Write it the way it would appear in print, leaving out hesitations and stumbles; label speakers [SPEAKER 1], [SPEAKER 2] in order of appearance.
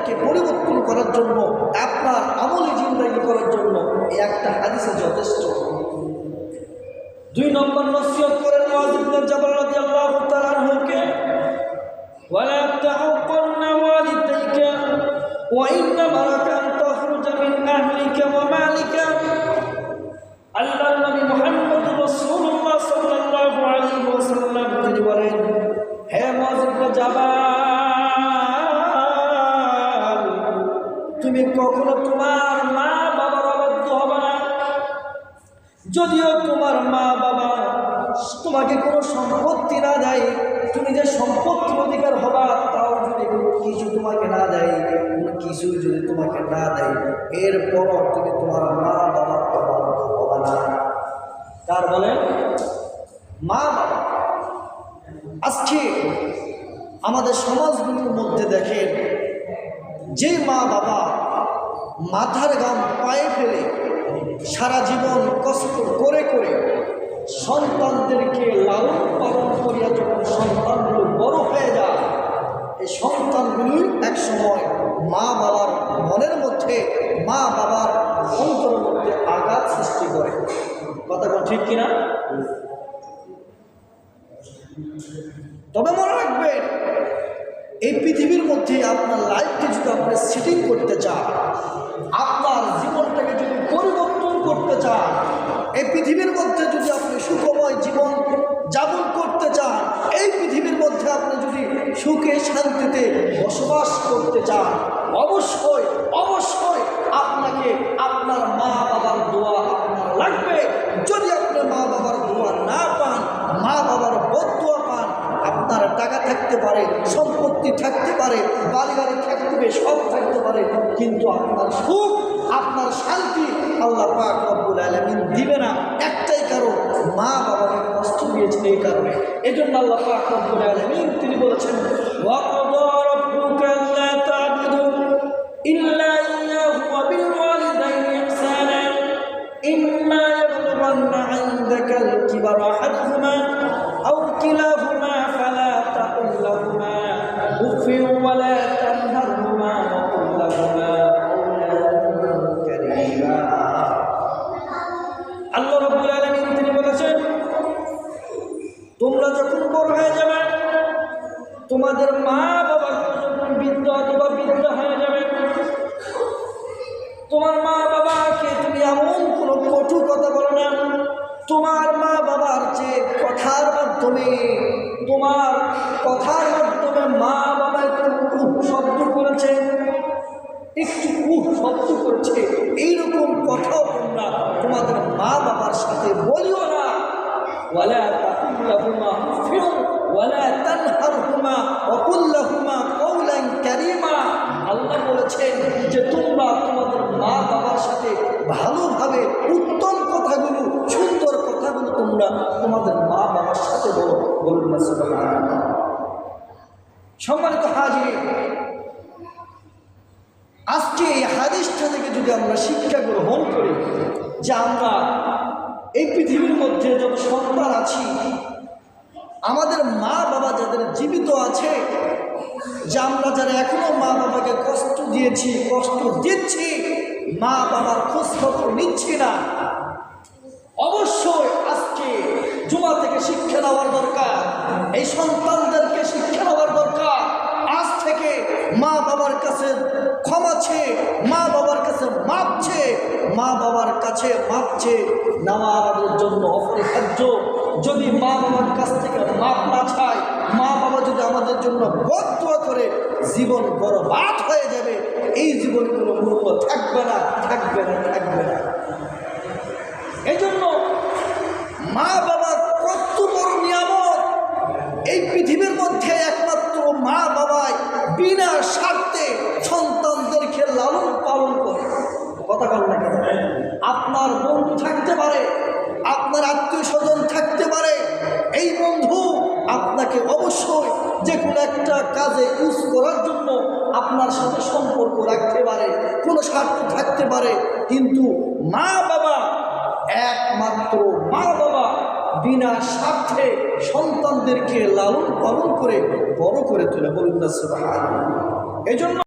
[SPEAKER 1] জীবনটাকে পরিবর্তন করার জন্য, আপনার আমলি জিন্দেগি করার জন্য এই একটা হাদিসে যথেষ্ট। 2 নম্বর নসিহত করেন মুআয ইবনে জাবাল রাদিয়াল্লাহু তাআলা আনহুকে, ওয়ালা তাউক্কান্না ওয়ালিদাইকা ওয়া ইন্না মালাকান তাখরুজা মিন আহলিকা ওয়া মালিকা। আল্লাহর নবী মুহাম্মদ রাসূলুল্লাহ সাল্লাল্লাহু আলাইহি ওয়াসাল্লাম তিনি বলেন, হে মুআয ইবনে জাবাল, তুমি কখনো তোমার মা বাবার অবাধ্য হবে না। যদিও তোমার মা বাবা তোমাকে কোনো সম্পত্তি না দেয়, তুমি যে সম্পত্তির অধিকার হবা, তাও যদি কোনো কিছু তোমাকে না দেয়, কোনো কিছু যদি তোমাকে না দেয়, এরপরও তুমি তোমার মা বাবার অবাধ্য হবে না। তার বলে মা বাবা। আজকে আমাদের সমাজগুলোর মধ্যে দেখেন, যে মা বাবা মাথার ঘাম পায়ে ফেলে সারা জীবন কষ্ট করে করে সন্তানদেরকে লালন পালন করিয়া যখন সন্তানগুলো বড় হয়ে যায়, এই সন্তানগুলি এক সময় মা বাবার মনের মধ্যে, মা বাবার অন্তরের মধ্যে আঘাত সৃষ্টি করে। কথা বল ঠিক কিনা? তবে মনে রাখবেন, এই পৃথিবীর মধ্যে আপনার লাইফকে যদি আপনি সেটিং করতে চান, আপনার জীবনটাকে যদি পরিবর্তন করতে চান, এই পৃথিবীর মধ্যে যদি আপনি সুখময় জীবন যাপন করতে চান, এই পৃথিবীর মধ্যে আপনি যদি সুখে শান্তিতে বসবাস করতে চান, অবশ্যই অবশ্যই আপনাকে আপনার মা বাবার দোয়া আপনার লাগবে। যদি আপনি মা বাবার দোয়া না পান, মা বাবার বদদোয়া পান, আপনার টাকা থাকতে পারে, সম্পত্তি থাকতে পারে, বাড়ি গাড়ি থাকতে পারে, সব থাকতে পারে, কিন্তু আপনার সুখ, আপনার শান্তি আল্লাহ পাক রব্বুল আলামিন দিবে না। একটাই কারণ, মা বাবাকে কষ্ট দিয়েছেন এই কারণে। এই জন্য আল্লাহ পাক রব্বুল আলামিন তিনি বলেছেন, ওয়া ক্বাদা রাব্বুকা আল্লা তা'বুদু ইল্লা ইয়্যাহু ওয়া বিল ওয়ালিদাইনি ইহসানা ইম্মা ইয়াবলুগান্না 'ইনদাকাল কিবারা আহাদুহুমা আও কিলাহুমা ফালা তাকুল লাহুমা উফিন ওয়া লা তানহারহুমা ওয়া কুল লাহুমা কাওলান কারীমা। আল্লাহ রাব্বুল আলামিন তিনি বলেছেন, তোমরা যখন বড় হয়ে যাবে, তোমাদের মা বাবা যখন বৃদ্ধ অথবা বৃদ্ধ হয়ে যাবে, তোমার মা বাবাকে তুমি এমন কোনো কটু কথা বলো না। তোমার মা বাবার যে কথার মাধ্যমে, তোমার কথার মাধ্যমে মা বাবা একটু শব্দ করেছে, একটু শব্দ করেছে, এইরকম কথাও তোমরা তোমাদের মা বাবার সাথে বলিও না। ওয়ালা তাকুল লাহুমা উফিন ওয়ালা তানহারহুমা ওয়া কুল লাহুমা কাওলান কারীমা। আল্লাহ বলেছেন যে তোমরা তোমাদের মা বাবার সাথে ভালোভাবে উত্তম কথাগুলো, সুন্দর কথাগুলো তোমরা তোমাদের মা বাবার সাথে বলো। বলুন না সুবহানাল্লাহ। সম্মানিত হাজিরিন, আজকে এই হাদিসটা থেকে যদি আমরা শিক্ষা গ্রহণ করি যে আমরা এই পৃথিবীর মধ্যে যত সন্তান আছি, আমাদের মা বাবা যাদের জীবিত আছে, যে আমরা যারা এখনো মা বাবাকে কষ্ট দিয়েছি, কষ্ট দিচ্ছি, মা বাবার খোঁজখবর নিচ্ছি না, অবশ্যই আজকে জুমা থেকে শিক্ষা নেওয়ার দরকার। এই সন্তানদেরকে শিক্ষা নেওয়ার দরকার। আজ থেকে মা বাবার কাছে ক্ষমা চেয়ে, মা বাবার কাছে মাপ চেয়ে, মা বাবার কাছে মাপ চেয়ে নেওয়া আমাদের জন্য অপরিহার্য। যদি মা বাবার কাছ থেকে মাপ না চায়, মা বাবা যদি আমাদের জন্য বদদোয়া করে, জীবন বরবাদ হয়ে যাবে। এই জীবনে কোনো মূল্য থাকবে না, থাকবে না, থাকবে না। এই জন্য মা বাবার কত বড় নিয়ামত। এই পৃথিবীর মধ্যে একমাত্র মা বাবাই বিনা স্বার্থে সন্তানদেরকে লালন পালন করে। কথা বল না কেন? আপনার বন্ধু থাকতে পারে, আপনার আত্মীয় স্বজন থাকতে পারে, এই বন্ধু আপনাকে অবশ্যই যে কোনো একটা কাজে ইউজ করার জন্য আপনার সাথে সম্পর্ক রাখতে পারে, কোনো স্বার্থ থাকতে পারে, কিন্তু মা বাবা, একমাত্র মা বাবা বিনা স্বার্থে সন্তানদেরকে লালন পালন করে বড় করে তোলে। বলুন না সুবহানাল্লাহ। এই জন্য